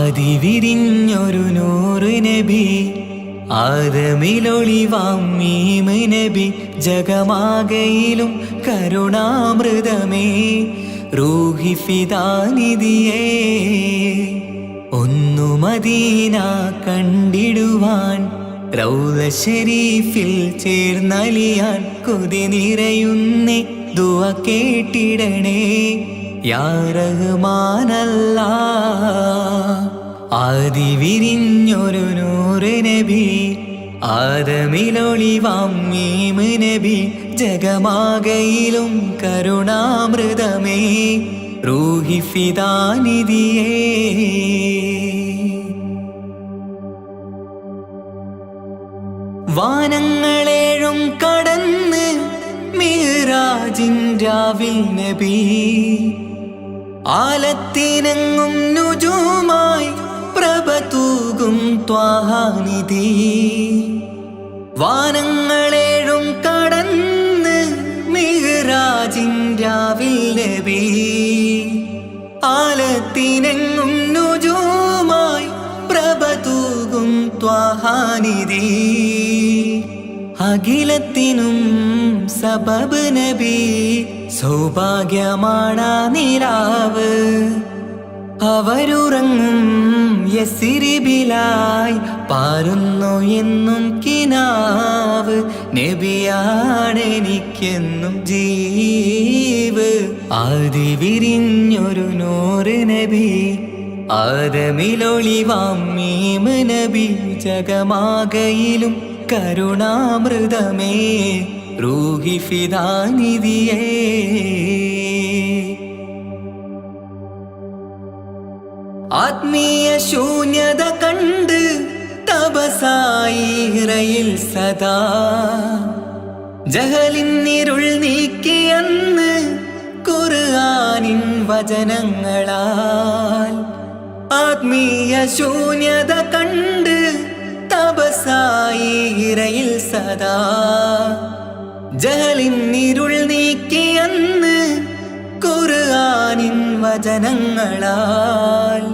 ആദി വിരിഞ്ഞൊരു നൂറ് നബി ആദമിലൊളിവാം മീമ് നബി ജഗമാകയിലും കരുണാമൃതമേ റൂഹി ഫിദാനിധിയേ ഒന്നു മദീന കണ്ടിടുവാൻ റൗള ശരീഫിൽ ചേർന്നലിയാൻ കൊതി നിറയുന്നേ ദുആ കേട്ടിടണേ യാ റഹ്മാനല്ലാഹ്. ആദി വിരിഞ്ഞൊരു നൂറ് നബി ആദമിലൊളിവാം മീമ് നബി ജഗമാകയിലും കരുണാമൃതമേ റൂഹി ഫിദാനിധിയേ. വാനങ്ങളേഴും കടന്ന് മിഹ്റാജിൻ രാവിൽ നബി ആലത്തിനെങ്ങും നുജൂമായി പ്രഭ തൂകും ത്വാഹാനിധി. വാനങ്ങളേഴും കടന്ന് മിഹ്റാജിൻ രാവിൽ നബി ആലത്തിനെങ്ങും നുജൂമായി പ്രഭ തൂകും ത്വാഹാനിധി. അഖിലത്തിനും സബബ് നബി സൗഭാഗ്യമാണാ നിലാവ്. അവരുറങ്ങും യസിരിബിലായി പാരുന്നു എന്നും കിനാവ്. നബിയാണെനിക്കെന്നും ജീവ്. ആദി വിരിഞ്ഞൊരു നൂറ് നബി ആദമിലൊളിവാം മീമ് നബി ജഗമാകയിലും കരുണാമൃതമേ റൂഹി ഫിദാനിധിയേ. ആത്മീയ ശൂന്യത കണ്ട് തപസായി ഇറയിൽ സദാ ജഹലിന്നിരുൾ നീക്കിയന്ന് ഖുർആനിൻ വചനങ്ങളാൽ. ആത്മീയ ശൂന്യത കണ്ട് തപസായി ഇറയിൽ സദാ ജഹലിന്നിരുൾ നീക്കിയന്ന് ഖുർആനിൻ വചനങ്ങളാൽ.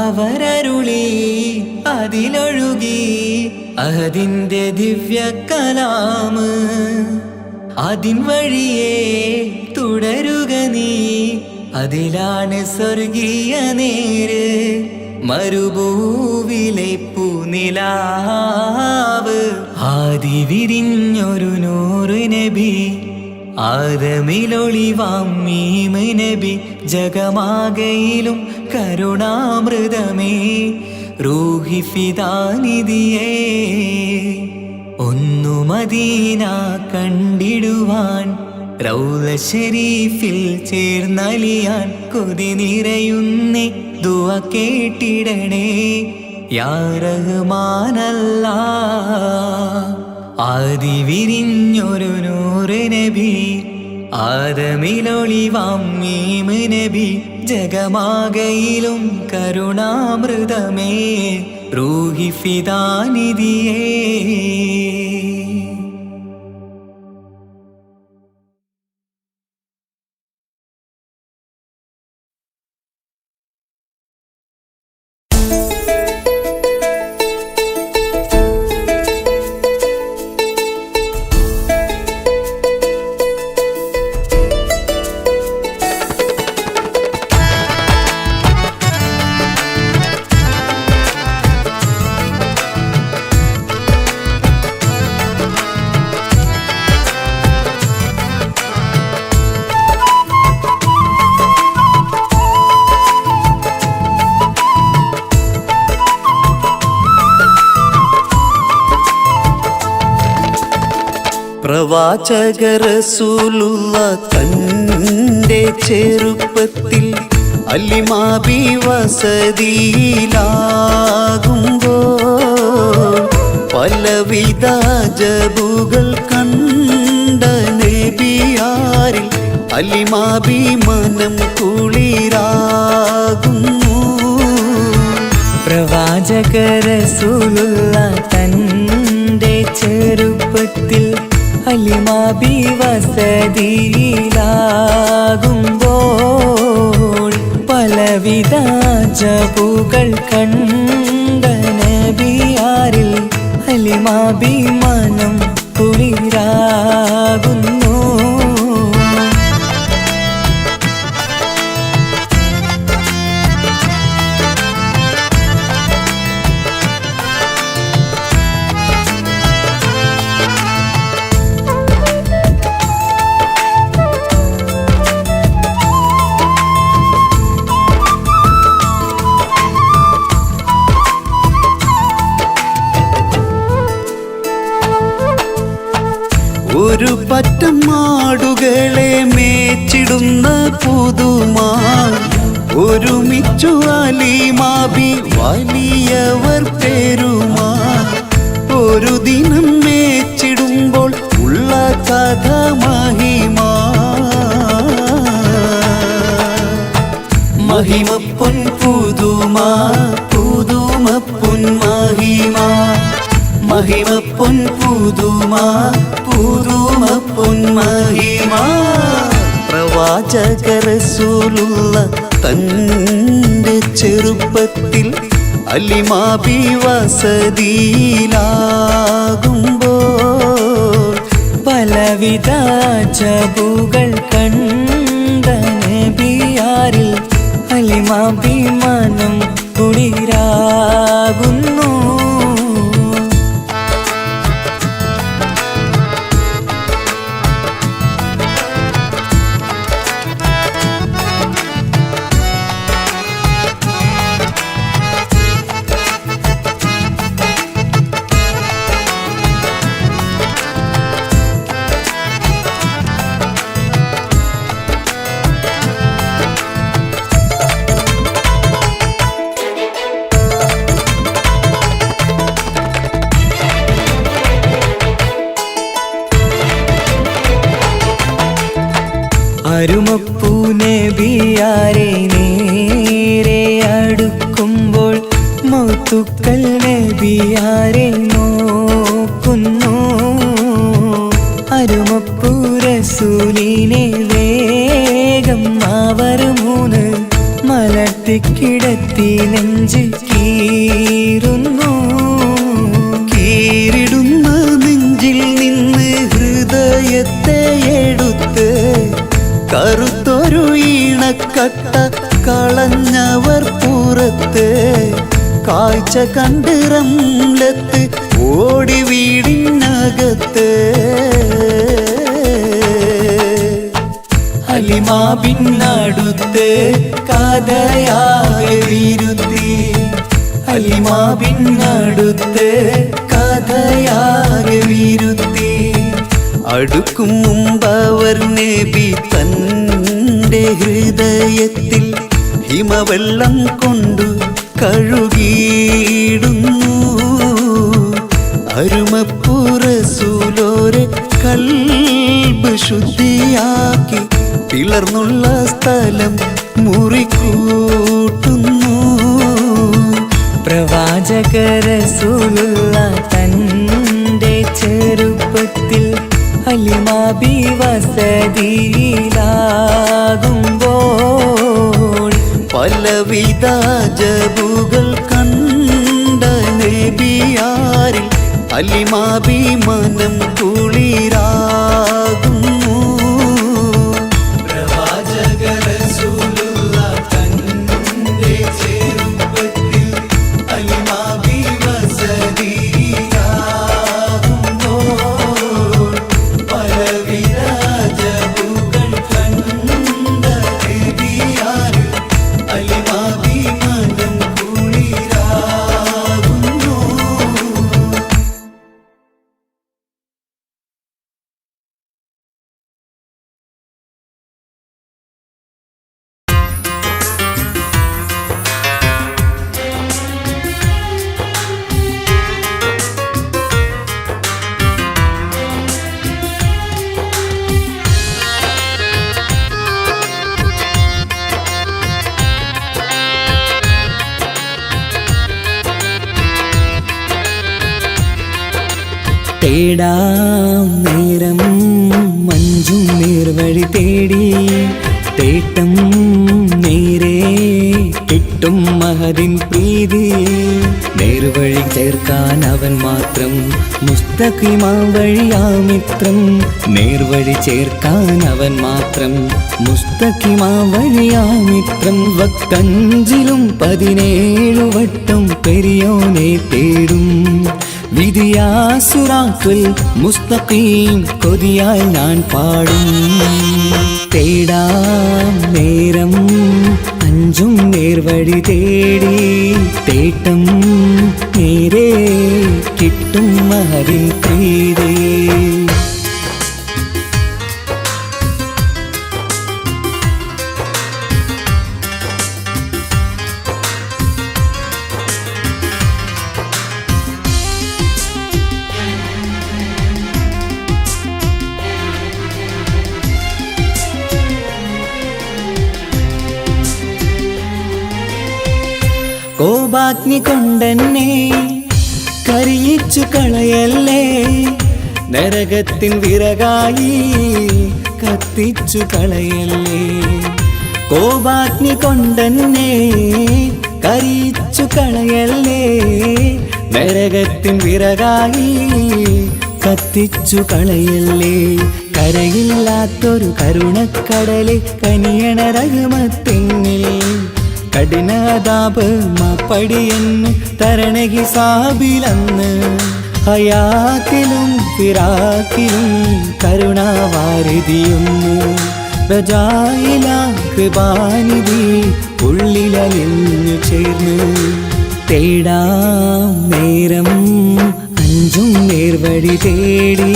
അവരരുളി അതിലൊഴുകി അതിൻ്റെ ദിവ്യ കലാമ്. അതിൻ വഴിയേ തുടരുക നീ, അതിലാണ് സ്വർഗീയ നേര്. മരുഭൂവിലെ പൂനിലാവ്. ആദി വിരിഞ്ഞൊരു നൂറ് നബി ആദമിലൊളിവാം മീമ് നബി ജഗമാകയിലും കരുണാമൃതമേ റൂഹി ഫിദാനിധിയേ. ഒന്നു മദീന കണ്ടിടുവാൻ റൗള ശരീഫിൽ ചേർന്നലിയാൻ കൊതി നിറയുന്നേ ദുആ കേട്ടിടണേ യാ റഹ്മാനല്ലാഹ്. ആദി വിരിഞ്ഞൊരു നൂറ് നബി ആദമിലൊളിവാം മീമ് നബി ജഗമാകയിലും കരുണാമൃതമേ റൂഹി ഫിദാനിധിയേ. പ്രവാചക റസൂലുള്ള തൻ്റെ ചെറുപ്പത്തിൽ അലിമാബി വസതിയിലാകുമ്പോൾ പലവിധ ജബുകൾ കണ്ട നബിയാരിൽ അലിമാബി മനം കുളിരാകുന്നു. പ്രവാചക റസൂലുള്ള തൻ്റെ ചെറുപ്പത്തിൽ അലിമാബി വസതിയിലാകുമ്പോൾ പലവിധ അജബുകൾ കണ്ട നബിയാരിൽ ഹലിമാഭിമാനം കുളിരാകുന്നു. ഒരു പറ്റം മാടുകളെ മേച്ചിടുന്ന പുതുമാ ഒരുമിച്ചു അലിമാബി വലിയവർ പേരുമാ. ഒരു ദിനം മേച്ചിടുമ്പോൾ ഉള്ള കഥ മഹിമാ. മഹിമപ്പൊൻ പുതുമാ പുതുമപ്പൊൻ മഹിമാ. മഹിമപ്പൊൻ പുതുമാ പുതുമപ്പൊൻ മഹിമാ. പ്രവാചക റസൂലുള്ള തൻ്റെ ചെറുപ്പത്തിൽ അലിമാബി വസതിയിലാകുമ്പോൾ പലവിധ അജബുകൾ കണ്ട നബിയാരിൽ ഹലിമാഭിമാനം കുളിരാകുന്നു. അരുമപ്പൂ നബിയാരെ നേരെ അടുക്കുമ്പോൾ മൗത്തുക്കൾ നബിയാരെ നോക്കുന്നു. അരുമപ്പൂ റസൂലിനെ വേഗം അവർ മൂന്ന് മലർത്തിക്കിടത്തി നെഞ്ച് കീറുന്നു. കീറിടുന്ന നെഞ്ചിൽ നിന്ന് ഹൃദയത്തെ എടുത്ത് കറുത്തൊരു ഈണക്കട്ട കളഞ്ഞവർ പുറത്ത്. കാഴ്ച കണ്ട് റംലത്ത് ഓടി വീടിനകത്ത്. ഹലിമാബിന്നടുത്ത് കഥയാകെ വിരുത്തി. ഹലിമാബിന്നടുത്ത് കഥയാകെ വിരുത്തി. അടുക്കും മുമ്പവർ നബി തൻ്റെ ഹൃദയത്തിൽ ഹിമവെള്ളം കൊണ്ടു കഴുകിയിടുന്നു. അരുമപ്പൂ റസൂലോരെ കൽബ് ശുദ്ധിയാക്കി പിളർന്നുള്ള സ്ഥലം മുറിക്കൂട്ടുന്നു. പ്രവാചക റസൂലുള്ള തൻ്റെ ചെറുപ്പത്തിൽ ഹലിമാബി വസതിയിലാകുമ്പോൾ പലവിധ അജബുകൾ കണ്ട നബിയാരിൽ ഹലിമാഭിമാനം കുളിരാകുന്നു. പ്രവാചക റസൂലുള്ള തൻ്റെ ചെറുപ്പത്തിൽ ഹലിമാബി വസതിയിലാകുമ്പോൾ പലവിധ അജബുകൾ കണ്ട നബിയാരിൽ ഹലിമാഭിമാനം കുളിരാകുന്നു. തേടാം നേരം മഞ്ചും നേർവഴി തേടി തേട്ടം നേരെ കിട്ടും കിട്ടും മഹദിൻ പ്രീതി. നേർവഴി ചേർക്കാൻ അവൻ മാത്രം മുസ്തഖിമാ വഴിയാമിത്രം. നേർവഴി ചേർക്കാൻ അവൻ മാത്രം മുസ്തഖിമാ വഴിയാമിത്രം. വക്കഞ്ചിലും 17 വട്ടം പെരിയോനെ തേടും. വിധിയാസുറാത്തുൽ മുസ്തഖീം കൊതിയാൽ ഞാൻ പാടും. തേടാം നേരം അഞ്ചും നേർവഴി തേടി. തേട്ടം നേരെ കിട്ടും മഹദിൻ പ്രീതി. കോപാഗ്നി കൊണ്ടെന്നെ കരിയിച്ചു കളയല്ലേ. നരകത്തിൻ വിറകായി കത്തിച്ചു കളയല്ലേ. കോപാഗ്നി കൊണ്ടെന്നെ കരിയിച്ചു കളയല്ലേ. നരകത്തിൻ വിറകായി കത്തിച്ചു കളയല്ലേ. കരയില്ലാത്തൊരു കരുണക്കടലെ കനിയണ റഹ്മത്തിന്നിൽ. കഠിനതാപ് മാപ്പടിയെന്ന് തരണ ഹിസാബിലന്ന്. ഹയാത്തിലും ഫിറാക്കിലും കരുണാവാരിതിയൊന്ന്. പ്രജായില കൃപാനിധി ഉള്ളിലലിഞ്ഞു ചേർന്ന്. തേടാം നേരം അഞ്ചും നേർവഴി തേടി.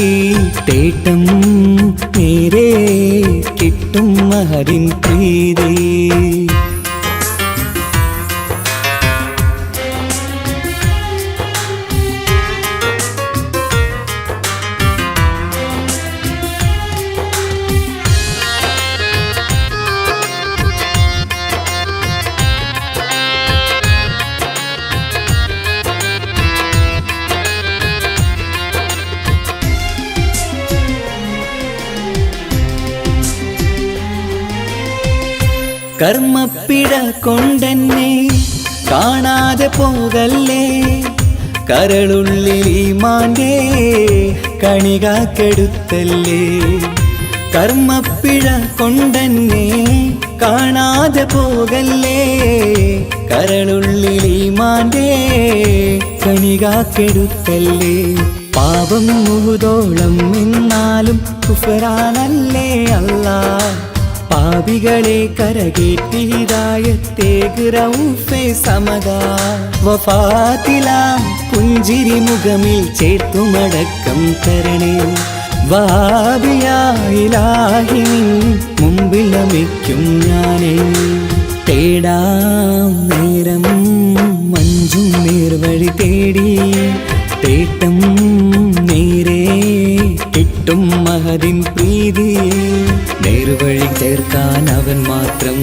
തേട്ടം നേരെ കിട്ടും മഹദിൻ പ്രീതി. കർമ്മപ്പിട കൊണ്ടെന്നെ കാണാതെ പോകല്ലേ. കരളുള്ളിൽ ഈമാന്റെ കണികാക്കെടുത്തല്ലേ. കർമ്മപ്പിഴ കൊണ്ടെന്നെ കാണാതെ പോകല്ലേ. കരളുള്ളിൽ ഈമാന്റെ കണികാക്കെടുത്തല്ലേ. പാപം മുഹുദോളം എന്നാലും കുഫറാനല്ലേ അല്ലാ. പാപികളെ കരകേറ്റി ഹിദായത്തേക് റഊഫേ സമദാ. വഫാത്തിലാം പുഞ്ചിരി മുഖമിൽ ചേർത്തുമടക്കം തരണേ. വഹാബിയായിലാഹി മുമ്പിൽ നമിക്കും ഞാനേ. തേടാം നേരം മഞ്ചും നേർവഴി തേടി. തേട്ടം നേരെ കിട്ടും മഹദിൻ പ്രീതി. നേർവഴി ചേർക്കാൻ അവൻ മാത്രം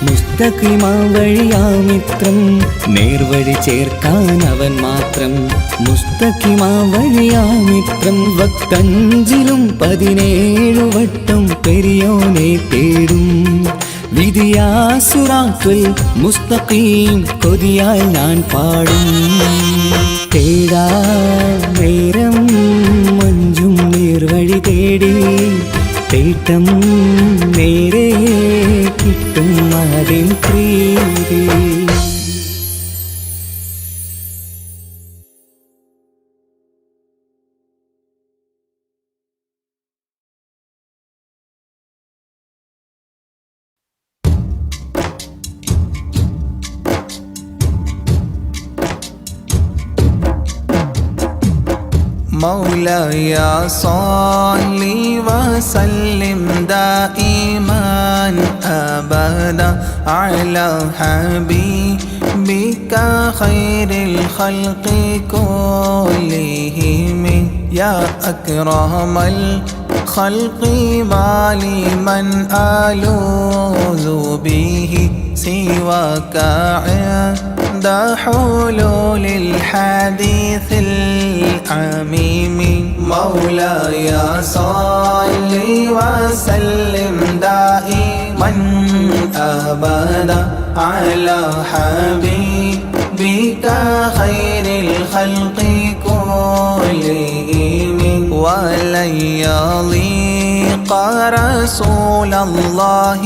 മുസ്തഖിമാ വഴിയാമിത്രം. നേർവഴി ചേർക്കാൻ അവൻ മാത്രം മുസ്തഖിമാ വഴിയാമിത്രം. വക്കഞ്ചിലും 17 വട്ടം പെരിയോനെ തേടും. വിധിയാസുറാത്തുൽ മുസ്തഖീം കൊതിയാൽ ഞാൻ പാടും. തേടാ നേരം മഞ്ചും നേർവഴി തേടി. തേട്ടം നേരെ കിട്ടും മഹദിൻ പ്രീതി. مولاي صل وسلم دائما أبدا على حبيبك خير الخلق كلهم. يا أكرم الخلق مالي من ألوذ به سواك عند حلول الحديث العميم. مولاي صل وسلم دائما من أبدا على حبيبك خير الخلق كلهم ولن يضيق رسول الله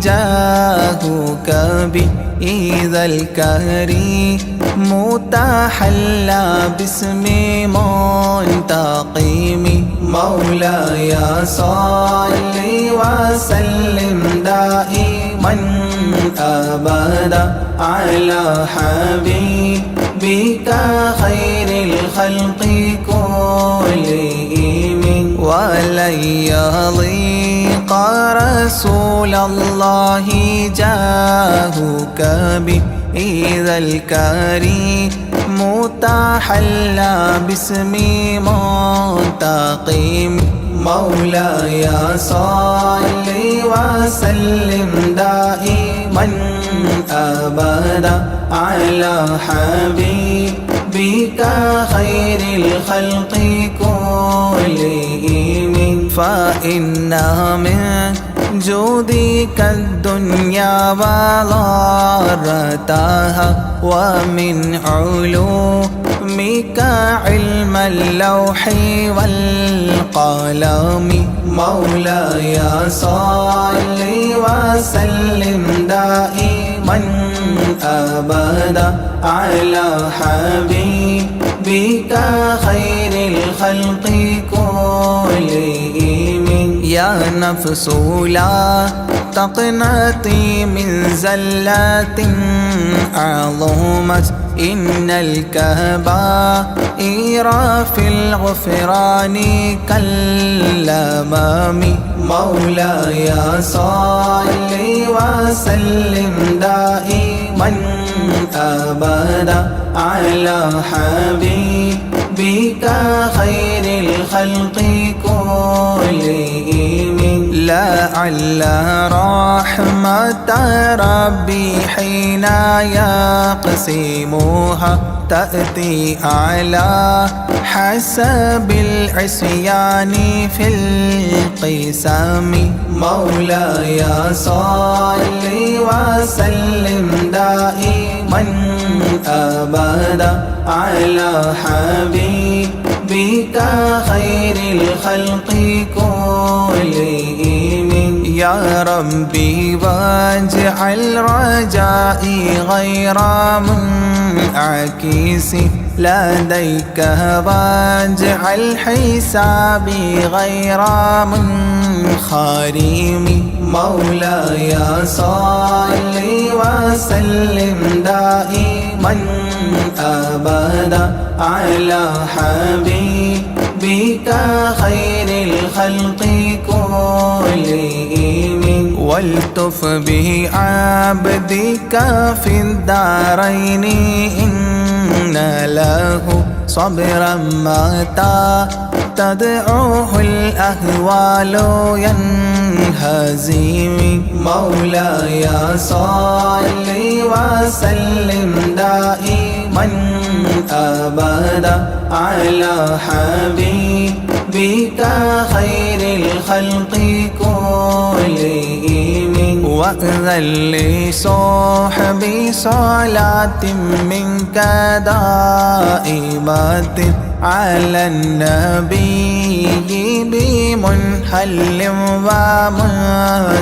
جاهك بإذا الكريم متحلى باسم منتقم مولاي صل وسلم دائما أبدا على حبيبك خير الخلق كلهم ولن يضيق رسول الله جاهك بإذا الكريم متحلى باسم منتقم مولاي صل وسلم دائما أبدا على حبيبك خير الخلق كلهم فإن من جودك الدنيا وضارتها ومن علومك علم اللوح والقلم مولاي صل وسلم دائما أبدا على حبيبك خير الخلق كلهم يا نفس لا تقنطي من زلة عظمت إن الكبائر في الغفران كالأمام مولاي صل وسلم دائما أبدا على حبيبك خير الخلق كلهم لعل رحمة ربي حين يقسمها تأتي على حسب العصيان في القسم مولاي صل وسلم دائما أبدا على حبيبك خير الخلق كلهم يا ربي واجعل رجائي غير منعكس لديك واجعل حسابي غير منخرم مولاي صل وسلم دائما أبدا على حبيبك خير الخلق كلهم والتف به عبدك في الدارين إن له صبرا متى تدعوه الأهوال ينهزم مولاي صل وسلم دائما أبدا على حبيبك خير الخلق كلهم وأذن لصحبي صلاة منك دائمة على النبي بمنحل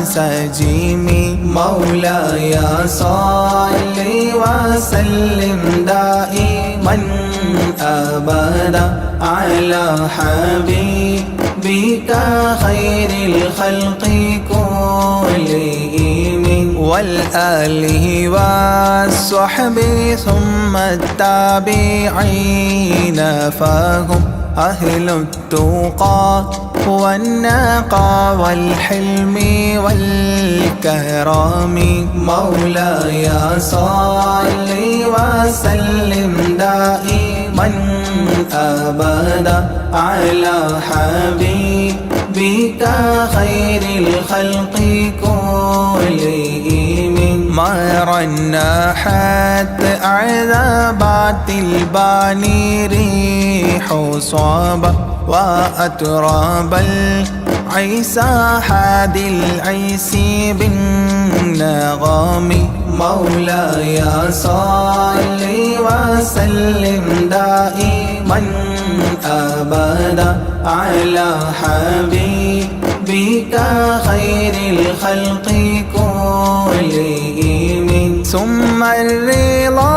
ومنسجم مولاي صل وسلم دائما أبدا على حبيبك خير الخلق كلهم والآله والصحب ثم التابعين فهم أهل التقى والنقى والحلم والكرم مولاي صل وسلم دائما أبدا على حبيبك خير الخلق كلهم مرنا حتى عذابات الباني ريح صابة وأتراب عيسى حادي العيس بالنغم مولاي صل وسلم دائما أبدا على حبيبك خير الخلق كلهم ثم الرضا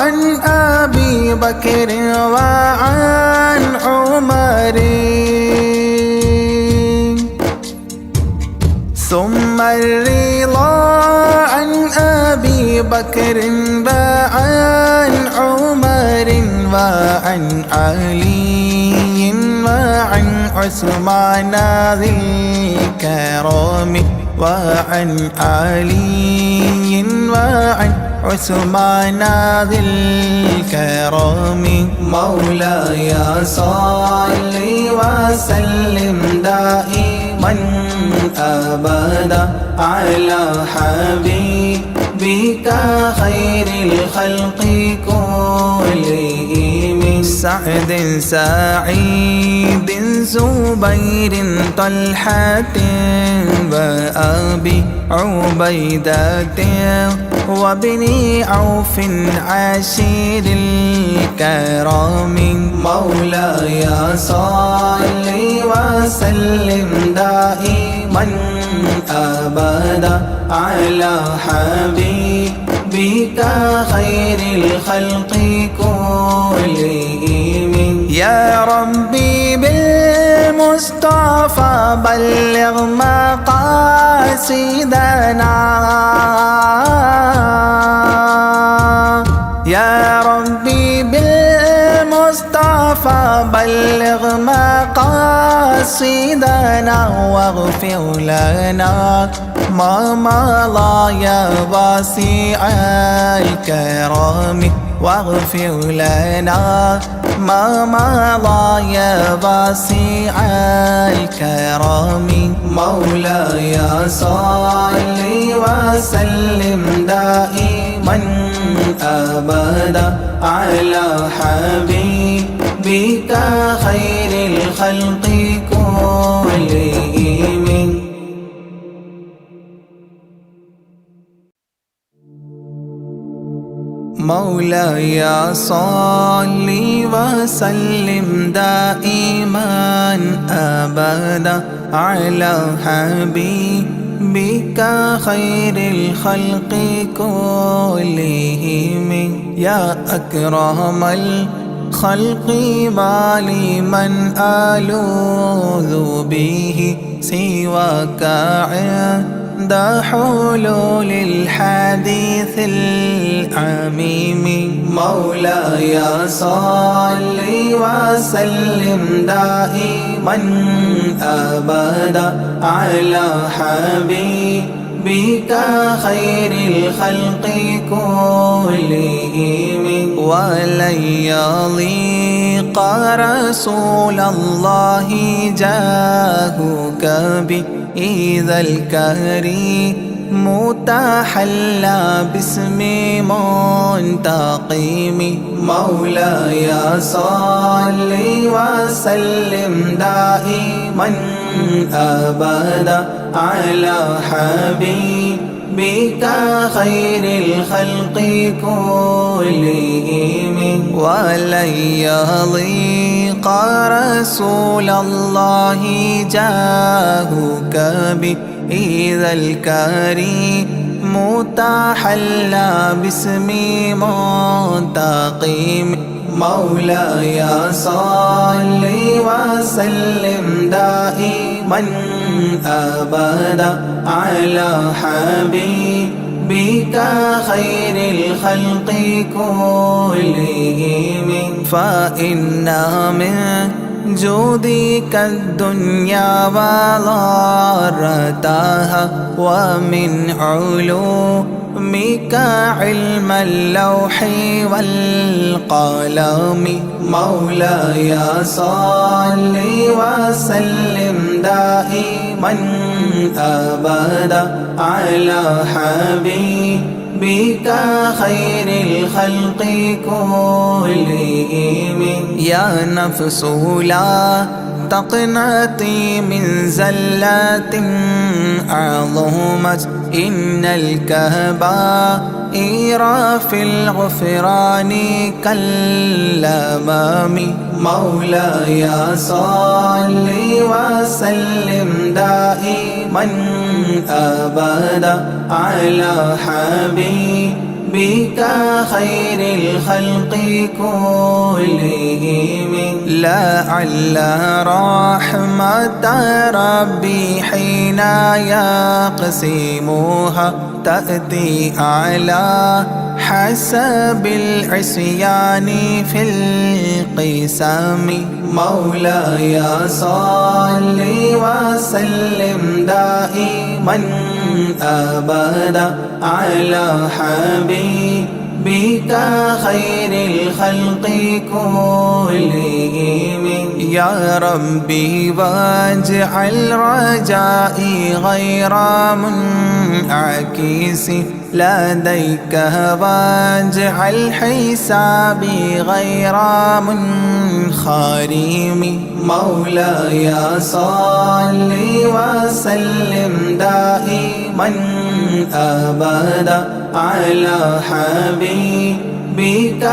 عن أبي بكر وعن عمر ثم الرضا عن أبي بكر وعن عمر وعن علي وعن عثمان ذي الكرم وعن علي وعن عثمان ذي الكرم مولاي صل وسلم دائما أبدا على حبيبك خير الخلق كلهم سعد سعيد زبير طلحة وأبي عبيدة وابن عوف عشير الكرام مولاي صل وسلم دائما أبدا على حبيبك خير الخلق كلهم يا ربي بالمصطفى بلغ مقاصدنا يا ربي بالمصطفى بلغ مقاصدنا واغفر لنا ما مضى يا واسع الكرم واغفر لنا ما مضى يا واسع الكرم مولاي صل وسلم دائما أبدا على حبيبك خير الخلق كلهم مولاي صل وسلم دائما أبدا على حبيبك خير الخلق كلهم يا أكرم الخلق ما لي من ألوذ به سواك عند حلول الحديث العميم مولاي صل وسلم دائما أبدا على حبيبك خير الخلق كلهم ولن يضيق رسول الله جاهك بإذا الكريم متحلى باسم منتقم مولاي صل وسلم دائما أبدا على حبيبك خير الخلق كلهم ولن يضيق رسول الله جاهك بإذا الكريم متحلى باسم منتقم مولاي صل وسلم دائما أبدا على حبيبك خير الخلق كلهم فإن من جودك الدنيا وضارتها ومن علومك علم اللوح والقلم مولاي صل وسلم دائما أبدا على حبيبك خير الخلق كلهم يا نفس لا تقنطي من زلة عظمت إن الكبائر في الغفران كالأمام مولاي صل وسلم دائما أبدا على حبيبك خير الخلق كلهم لعل رحمة ربي حين يقسمها تأتي على حسب العصيان في القسم مولاي صل وسلم دائما أبدا على حبيبك خير الخلق كلهم يا ربي واجعل رجائي غير منعكس لديك واجعل حسابي غير منخرم مولاي صل وسلم دائما أبدا على حبيبك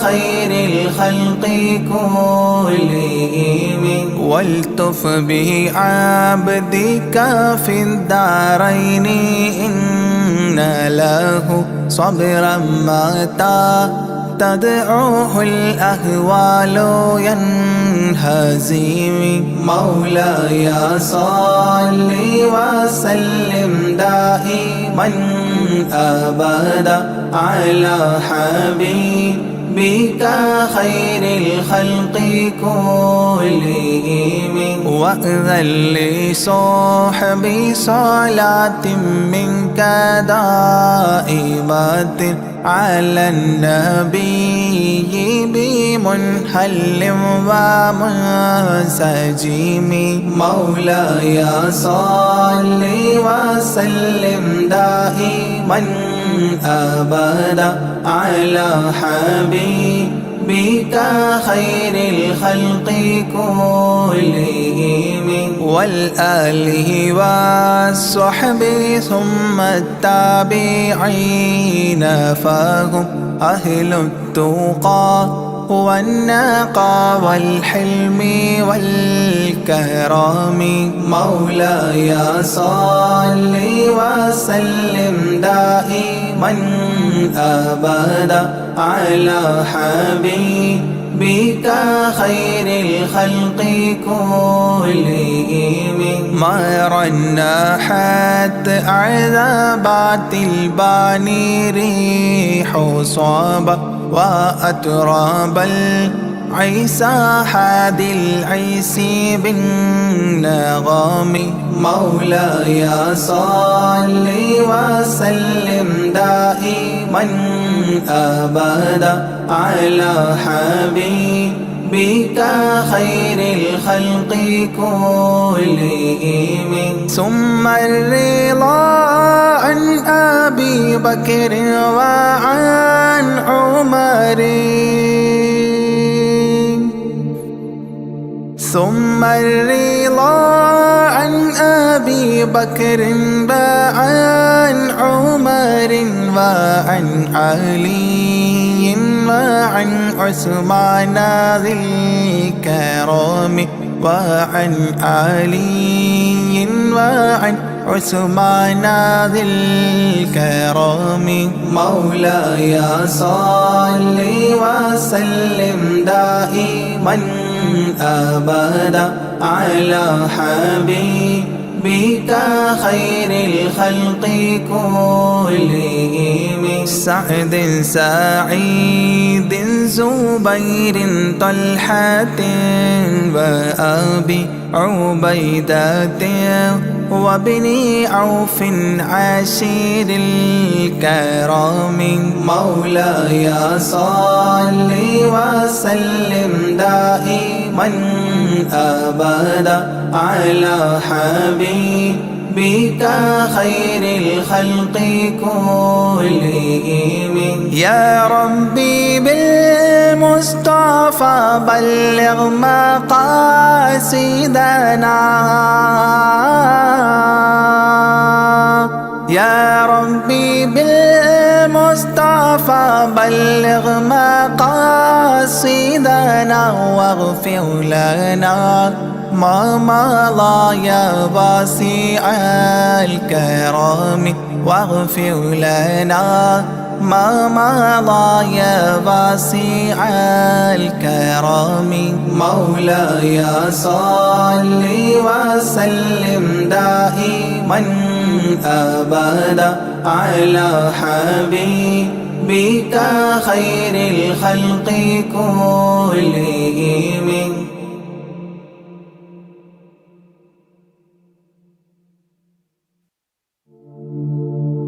خير الخلق كلهم والتف بعبدك في الدارين إن له صبرا متى تدعوه الأهوال ينهزم مولاي صل وسلم دائما أبدا على حبيبك خير الخلق كلهم وأذن لصحبي صلاة منك دائمة على النبي بمنهل ومنسجم مولاي صل وسلم دائما أبدا على حبيبك خير الخلق كلهم والآله والصحب ثم التابعين فهم أهل التقى والنقى والحلم والكرم مولاي صل وسلم دائما أبدا على حبيبك خير الخلق كلهم ما رنحت عذابات الباني ريح صابا وأتراب العيسى حاد العيس بالنغام مولاي صل وسلم دائما أبدا على حبيبك خير الخلق كلهم ثم الرضا عن أبي بكر وعن عمر ثم الرضا عن أبي بكر وعن عمر وعن علي وعن عثمان ذي الكرم وعن علي وعن عثمان ذي الكرم مولاي صل وسلم دائما أبدا على حبيبك خير الخلق كلهم سعد سعيد زبير طلحة وأبي عبيدة وابن عوف عشير الكرام مولاي صل وسلم دائما أبدا على حبيبك خير الخلق كلهم يا ربي بالمسلمين بالمصطفى بلغ مقاصدنا يا ربي بالمصطفى بلغ مقاصدنا واغفر لنا ما مضى يا واسع الكرم واغفر لنا ما مضى يا واسع الكرم مولاي صل وسلم دائما أبدا على حبيبك خير الخلق كلهم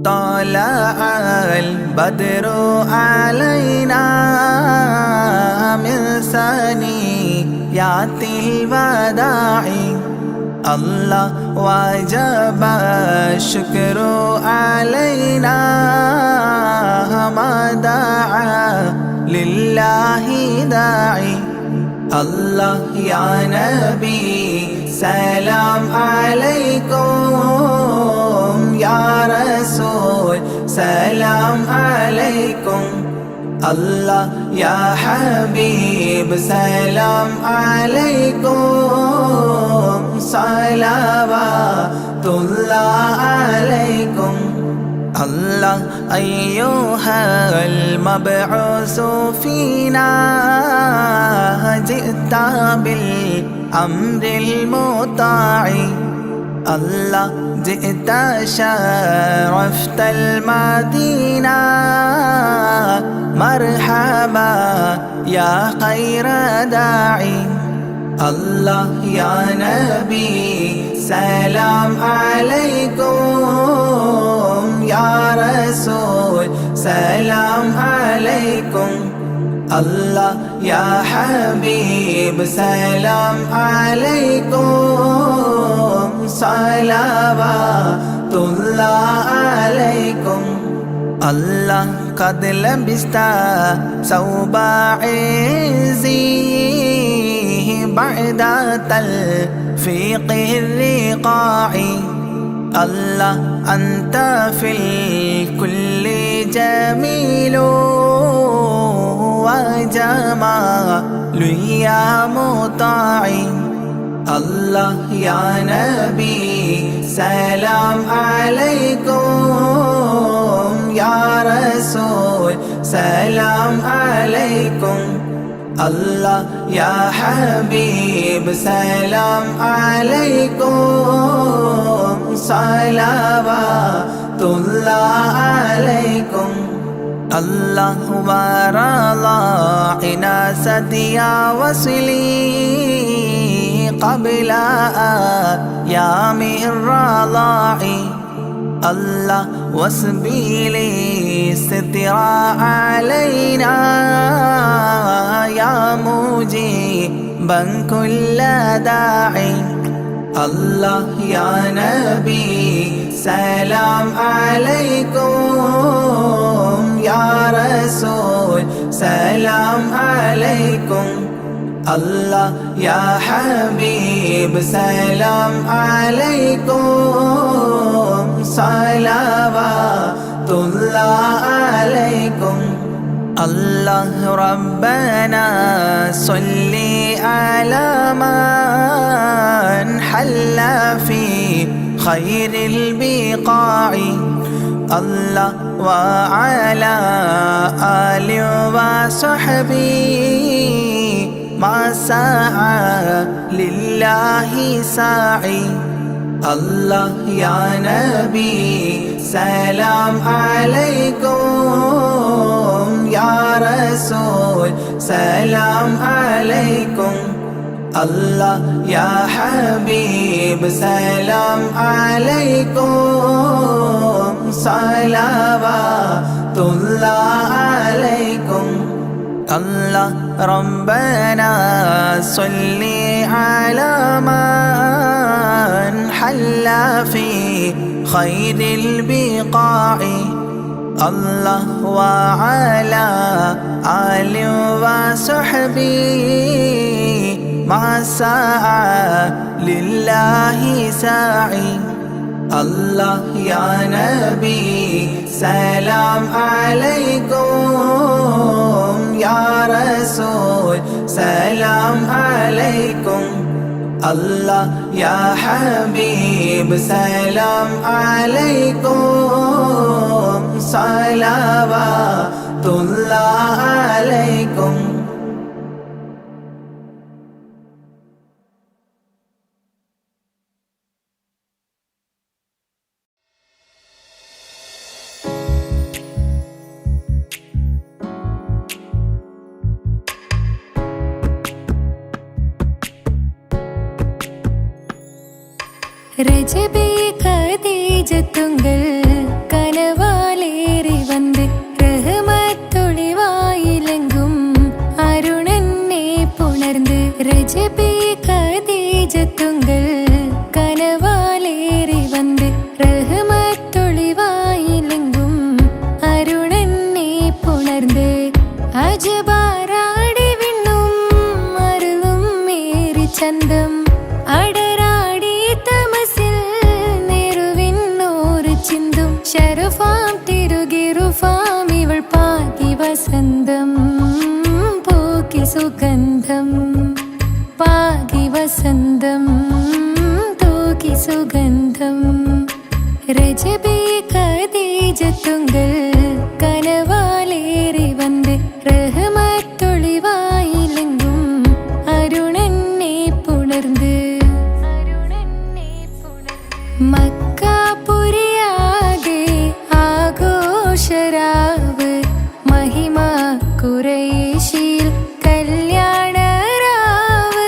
طلع البدر علينا من ثنيات الوداع الله وجب الشكر علينا ما دعا لله داعي الله يا نبي سلام عليكم يا رسول سلام عليكم الله يا حبيب سلام عليكم صلوات الله عليكم الله أيها المبعوث فينا جئت بالأمر المطاع الله جئت شرفت المدينة مرحبا يا خير داعي الله يا نبي سلام عليكم يا رسول سلام عليكم الله يا حبيب سلام عليكم صلوات الله عليكم الله قد لبست ثوب عزي بعد تلفيق الرقاع الله أنت في الكل جميل وجمال يا مطاع الله يا نبي سلام عليكم يا رسول سلام عليكم الله يا حبيب سلام عليكم صلوات الله عليكم الله ورضاعنا سديا وصلي قبل أيام الرضاع الله واسبيلي سترا علينا يا مجيبا كل داعي الله يا نبي سلام عليكم يا رسول سلام عليكم الله يا حبيب سلام عليكم صلوات الله عليكم الله ربنا صل على من حل في خير البقاع الله وعلى آله وصحبه ما سعى لله ساعي الله يا نبي سلام عليكم يا رسول سلام عليكم الله يا حبيب سلام عليكم صلوات الله عليكم الله ربنا صل على من حل في خير البقاع الله وعلى آل وصحبه ما سعى لله ساعي الله يا نبي سلام عليكم يا رسول سلام عليكم الله يا حبيب سلام عليكم صلوات الله عليكم. ரஜபே கதீஜத்துங்கள் கனவாலேறி வந்து ரஹமத்தொளிவாயிலெங்கும் அருணன்னே புணர்ந்து ரஜபே கதீஜத்துங்கள் கனவாலேறி வந்து ரஹமத்தொளிவாயிலெங்கும் அருணன்னே புணர்ந்து அஜபாராடி விண்ணும் அருளும் மேரி சந்தம் அடராடி തമസിൽ നെരുവിന്നോര് ചിന്തും ശരഫാം തിരുകിരുഫാം ഇവൾ പാകി വസന്തം പൂക്കി സുഗന്ധം പാകി വസന്തം തൂക്കി സുഗന്ധം രജബേ ഖദീജത്തുങ്കൾ കനവാലേറി വന്ന് റഹ്മത്തൊളിവായിലെങ്കും അരുണന്നെ പുണർന്ന് മക്കാപുരിയാകെ ആഘോഷരാവ് മഹിമ ഖുറൈശിൽ കല്യാണരാവ്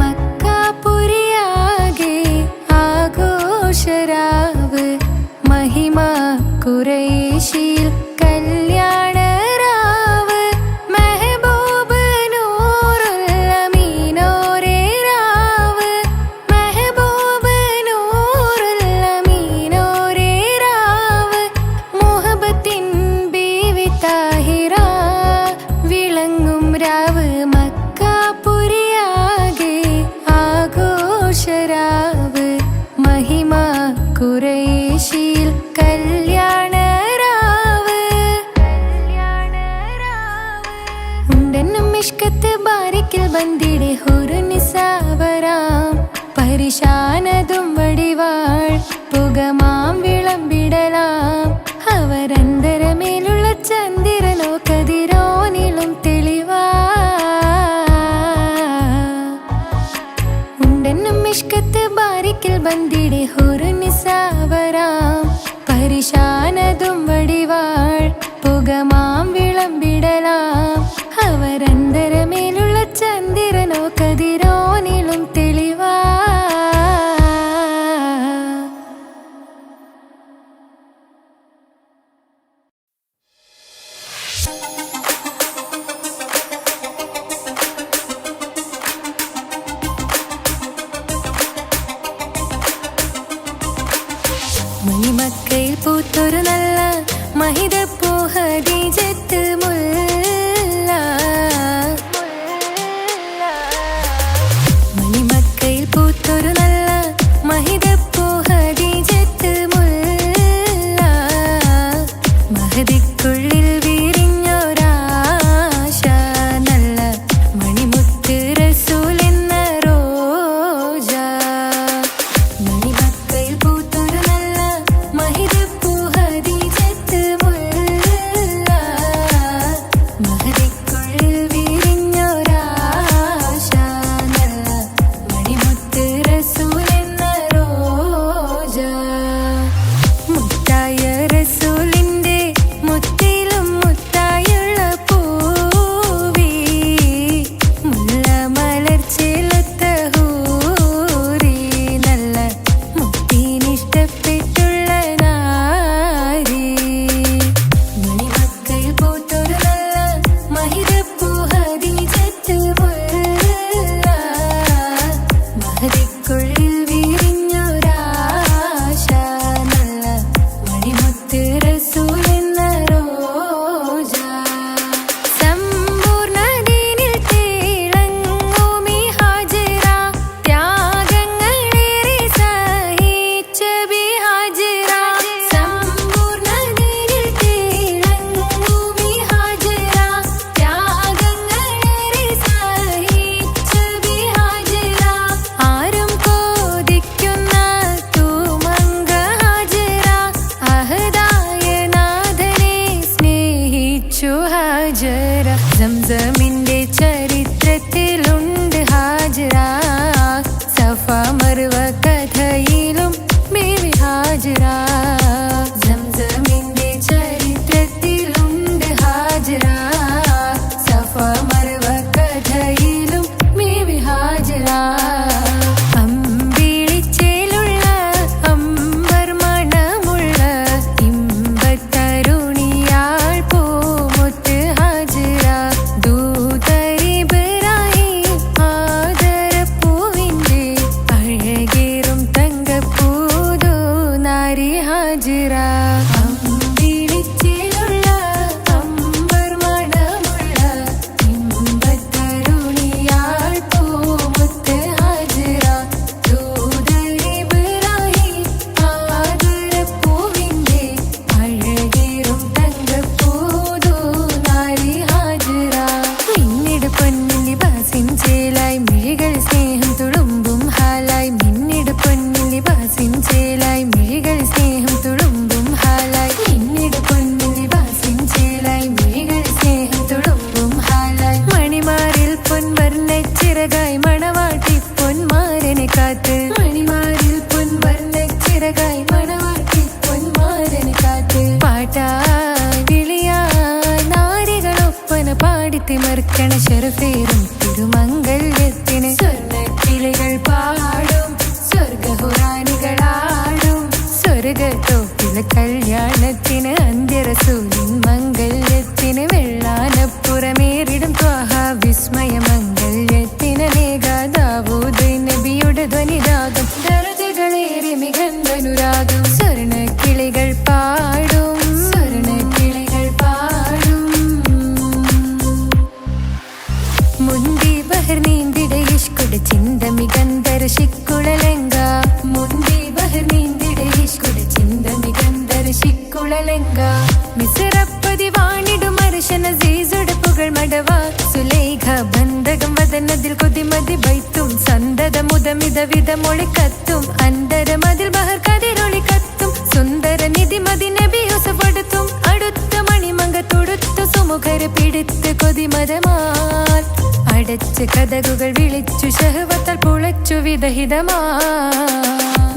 മക്കാപുരിയാകെ ആഘോഷരാവ് മഹിമ ഖുറൈശിൽ കല്യാണരാവ് മെഹബൂബ് നൂറുൽ അമീനോരേ രാവ് മെഹബൂബ് നൂറുൽ അമീനോരേ രാവ് മുഹബത്തിൻ ബീവി താഹിറ വിളങ്ങും രാവ് മക്കാപുരിയാകെ ആഘോഷരാവ് മഹിമ ഖുറൈശിൽ കല്യാണരാവ് ഉണ്ടെന്നും മിഷ്കത്ത് ബാരിക്കിൽ ബന്ദിടെ ഹുറു നിസാവരാം പരിശാനതും വടിവാൾ പുകമാം വിളമ്പിടലാം അവരന്തരമേലുള്ള ചന്ദ്രനോ കതിരോനിലും തെളിവാ ഉണ്ടെന്നും മിഷ്കത്ത് ബാരിക്കിൽ ബന്ദിടെ ഹുറു നിസാവരാം പരിശാനതും വടിവാൾ പുകമാം വിളമ്പിടലാം അവരന്തരമേലുള്ള ചന്ദ്രനോ കതിരോനിലും തെളിവാ മണിമക്കയിൽ പൂത്തൊരു നല്ല മഹിതപ്പൂ ഖദീജത്ത് മുല്ല മണിമക്കയിൽ പൂത്തൊരു നല്ല മഹിതപ്പൂ ഖദീജത്ത് മുല്ല മഹദിക്കുള്ളിൽ വിരിഞ്ഞൊരാശ നല്ല മണിമുത്ത് റസൂൽ എന്ന റോജ മണിമക്കയിൽ പൂത്തൊരു നല്ല മഹിതപ്പൂ ഖദീജത്ത് മുല്ല മഹദിക്കുള്ളിൽ വിരിഞ്ഞൊരാശ നല്ല മണിമുത്ത് റസൂൽ എന്ന റോജ മുത്തായ റസൂലിന്റെ മുത്തിലും തിമർക്കണ ശരഫേറും തിരുമംഗല്യത്തിന് സ്വർണ്ണക്കിളികൾ പാടും സ്വർഗഹുറാനികളാടും സ്വർഗത്തോപ്പിലെ കല്യാണത്തിന് അന്ത്യറസൂലിൻ മംഗല്യത്തിന് വെള്ളാനപ്പുറമേറിടും ത്വാഹ വിസ്മയ മംഗല്യത്തിന് ദാവൂദ് നബിയുടെ ധ്വനിരാഗം ദരജകളേറി മികന്ധനുരാഗം സ്വർണ്ണക്കിളികൾ പാടും സ്വർണ്ണക്കിളികൾ പാടും മുന്തി ബഹർ നീന്തിട ഇഷ്കുടെ ചിന്ത മികന്ധര ശിക്കുളലങ്ക മുന്തി ബഹർ നീന്തിട ഇഷ്കുടെ ചിന്ത മികന്ധര ശിക്കുളലങ്ക മിസറപ്പതി വാണിടും അർശന സീസുടെ പുകൾ മടവ സുലൈഖ ബന്ധകം വദനതിൽ കൊതിമതി ബൈത്തും സന്തത മുതമിത വിധമൊളി കത്തും അന്തരമതിൽ ബഹർ കതിരൊളി കത്തും സുന്ദര നിധിമതി നബി യൂസഫടുത്തും അടുത്ത മണിമങ്ക തൊടുത്ത സുമുഖര് പിടിത്ത് കൊതിമതമാൽ അടച്ച് കഥകുകൾ വിളിച്ചു ശഹവത്താൽ പുളച്ചു വിദഹിതമാ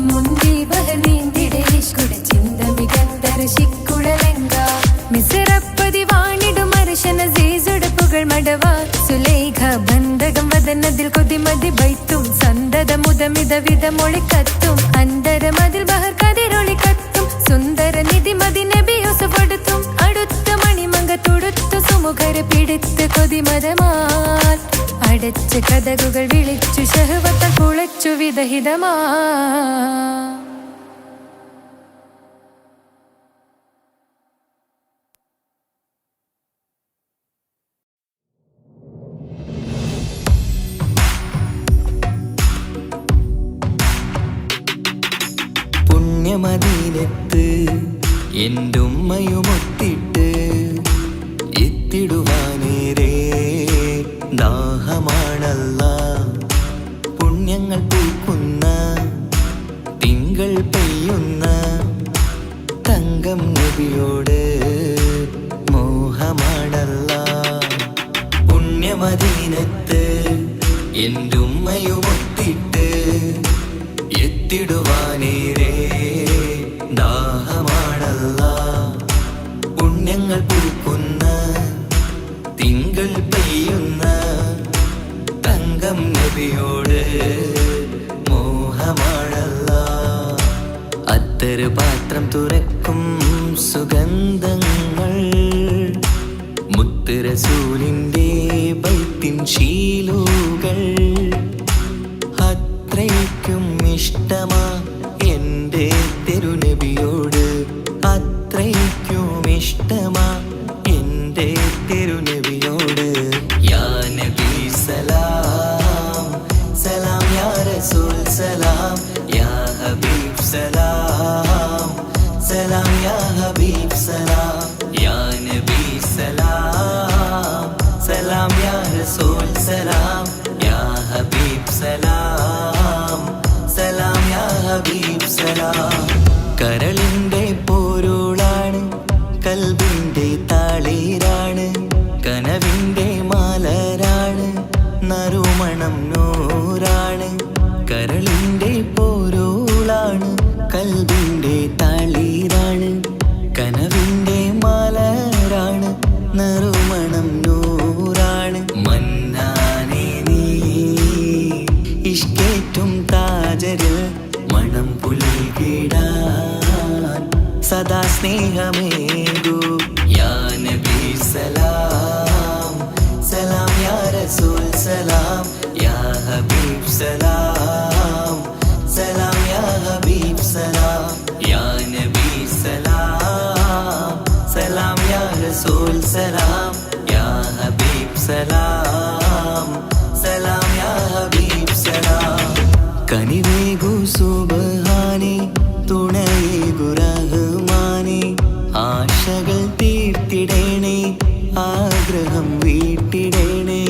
മുന്തി ബഹർ നീന്തിടെ ഇഷ്കുടെ ചിന്ത മികന്ധര ശിക്കുളലങ്ക മിസറപ്പതി വാണിടും അർശന സീസുടെ പുകൾ മടവ സുലൈഖ ബന്ധകം വദനതിൽ കൊതിമതി ബൈത്തും സന്തത മുതമിത വിധമൊളി കത്തും അന്തരമതിൽ ബഹർ കതിരൊളി കത്തും സുന്ദര നിധിമതി നബി യൂസഫടുത്തും അടുത്ത മണിമങ്ക തൊടുത്ത സുമുഖര് പിടിത്ത് കൊതിമതമാൽ അടച്ച് കഥകുകൾ വിളിച്ചു ശഹവത്താൽ പുളച്ചു വിദഹിതമാ പുണ്യമദീനത്ത് എന്റുമ്മയുമൊത്തിട്ട് എത്തിടുവാനേരേ ദാഹമാണല്ല പുണ്യങ്ങൾ പൂക്കുന്ന തിങ്കൾ പെയ്യുന്ന തങ്കം നബിയോട് മോഹമാണല്ല പുണ്യമദീനത്ത് എന്റുമ്മയുമൊത്തിട്ട് എത്തിടുവാനേരേ ദാഹമാണല്ല പുണ്യങ്ങൾ പൂക്കുന്ന തിങ്കൾ പെയ്യുന്ന തങ്കം നബിയോട് മോഹമാണല്ല അത്തറ് പാത്രം തുറക്കും സുഗന്ധങ്ങൾ മുത്ത് റസൂലിൻ്റെ ബൈത്തിൻ ശീലുകൾ അത്രയ്ക്കും ഇഷ്ടമാ എൻ്റെ തിരുനബിയോട് അത്രയ്ക്കും ഇഷ്ടമാ എൻ്റെ തിരുനബിയോട് യാ നബി സലാം സലാം യാ റസൂൽ സലാം യാ ഹബീബ് സലാം സലാം യാ ഹബീബ് സലാം യാ നബി സലാം സലാം യാ റസൂൽ സലാം യാ ഹബീബ് സലാം സലാം യാ ഹബീബ് സലാം കരളിൻ്റെ പോരുളാണ് കൽബിൻ്റെ താളീരാണ് കനവിൻ്റെ മാലരാണ് നറുമണം നൂറാണ് കരളിൻ്റെ പോരുളാണ് കൽബിൻ്റെ താളീരാണ് കനവിൻ്റെ മാലരാണ് നറുമണം നൂറാണ് മന്നാനേ നീ ഇഷ്കേറ്റും താജരിൽ മണം പുൽകിടാൻ സദാ സ്നേഹമേകൂ യാ നബി സലാം സലാം യാ റസൂൽ സലാം യാ ഹബീബ് സലാം സലാം യാ ഹബീബ് സലാം യാ നബി സലാം സലാം യാ റസൂൽ സലാം യാ ഹബീബ് സലാം സലാം യാ ഹബീബ് സലാം കനിവേകു സുബ്ഹാനേ തുണയേകു റഹ്മാനേ ആശകൾ തീർത്തിടേണേ ആഗ്രഹം വീട്ടിടേണേ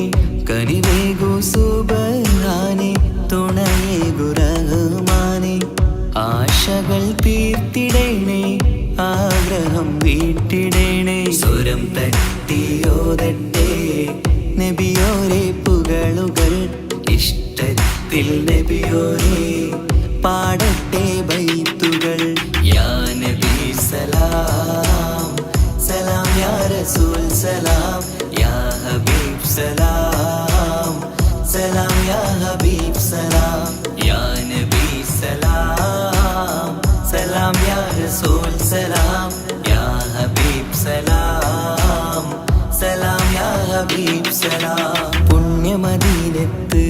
കനിവേകു സുബ്ഹാനേ തുണയേകു റഹ്മാനേ ആശകൾ തീർത്തിടേണേ ആഗ്രഹം വീട്ടിടേണേ സ്വരം തട്ടിയോതട്ടെ നബിയോരെ പുകളുകൾ ഇഷ്ടത്തിൽ നബിയോരെ പാടട്ടെ ബൈത്തുകൾ യാ നബി സലാം സലാം യാ റസൂൽ സലാം യാ ഹബീബ് സലാം സലാം യാ ഹബീബ് സലാം യാ നബി സലാം സലാം യാ റസൂൽ സലാം യാ ഹബീബ് സലാം സലാം യാ ഹബീബ് സലാം പുണ്യമദീനത്ത്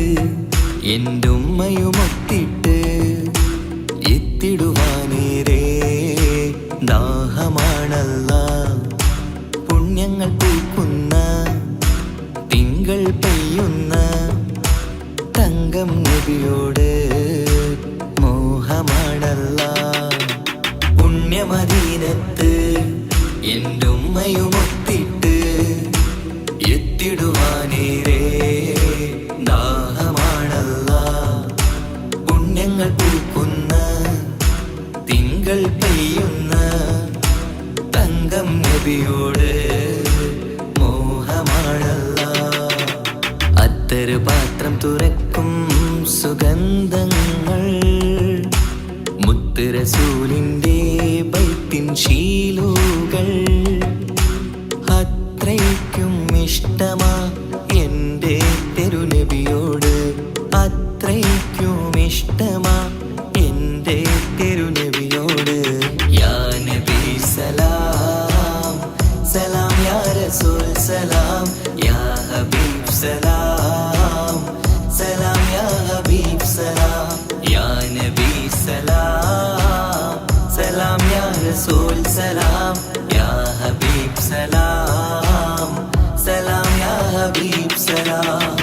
എൻ്റെ ഉമ്മയുമൊത്തിട്ട് എത്തിടുവാനേരേ ദാഹമാണല്ല പുണ്യങ്ങൾ പൂക്കുന്ന തിങ്കൾ പെയ്യുന്ന തങ്കം നബിയോട് മോഹമാണല്ല പുണ്യമദീനത്ത് എൻ്റെ ഉമ്മയുമൊത്തിട്ട് എത്തിടുവാനേരേ ദാഹമാണല്ല പുണ്യങ്ങൾ പൂക്കുന്ന തിങ്കൾ പെയ്യുന്ന തങ്കം നബിയോട് മോഹമാണല്ല അത്തര് പാത്രം തുറക്കും സുഗന്ധങ്ങൾ മുത്ത് റസൂലിൻ്റെ ബൈത്തിൻ ശീലുകൾ അത്രയ്ക്കും ഇഷ്ടമാ എൻ്റെ തിരുനബിയോട് അത്രയ്ക്കും ഇഷ്ടമാ എൻ്റെ തിരുനബിയോട് യാ നബി സലാം സലാം യാ റസൂൽ സലാം യാ ഹബീബ് സലാം സലാം യാ ഹബീബ് സലാം യാ നബി സലാം സലാം യാ റസൂൽ സലാം യാ ഹബീബ് സലാം സലാം യാ ഹബീബ് സലാം